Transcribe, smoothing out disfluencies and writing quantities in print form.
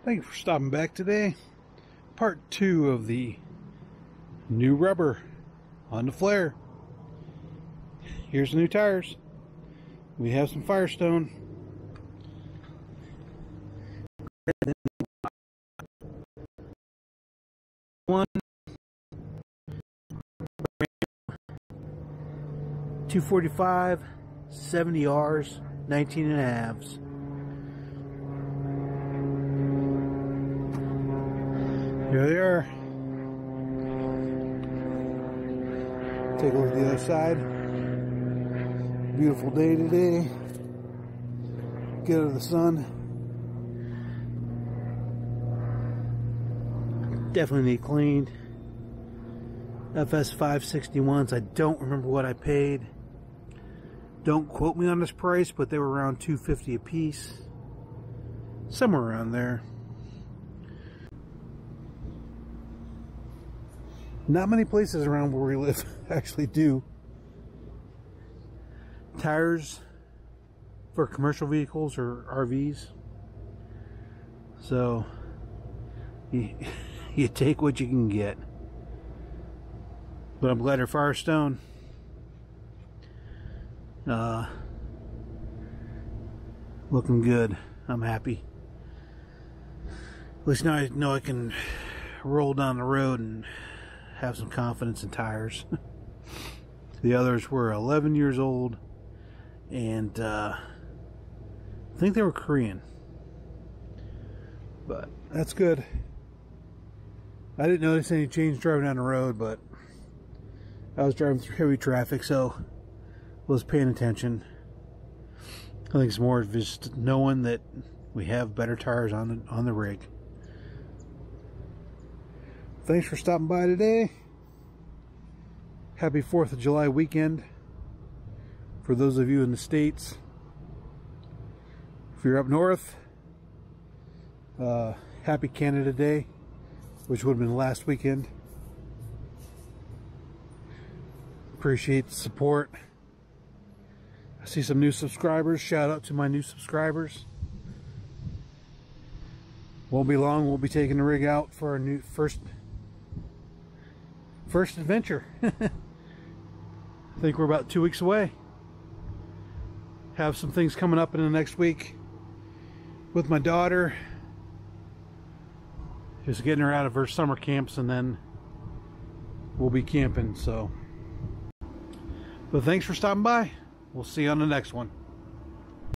Thank you for stopping back today. Part 2 of the new rubber on the Flair. Here's the new tires. We have some Firestone. One 245 70Rs 19.5s. Here they are. Take a look at the other side. Beautiful day today. Get out of the sun. Definitely need cleaned. FS 561s. I don't remember what I paid. Don't quote me on this price, but they were around $250 a piece. Somewhere around there. Not many places around where we live actually do tires for commercial vehicles or RVs. So you take what you can get. But I'm glad they're Firestone. Looking good. I'm happy. At least now I know I can roll down the road and have some confidence in tires. The others were 11 years old, and I think they were Korean, but that's good. I didn't notice any change driving down the road, but I was driving through heavy traffic, so was paying attention. I think it's more just knowing that we have better tires on the rig. Thanks for stopping by today. Happy 4th of July weekend for those of you in the States. If you're up north, happy Canada Day, which would have been last weekend. Appreciate the support. I see some new subscribers. Shout out to my new subscribers. Won't be long, we'll be taking the rig out for our new first adventure. I think we're about 2 weeks away. Have some things coming up in the next week with my daughter. Just getting her out of her summer camps, and then we'll be camping. So, but thanks for stopping by. We'll see you on the next one.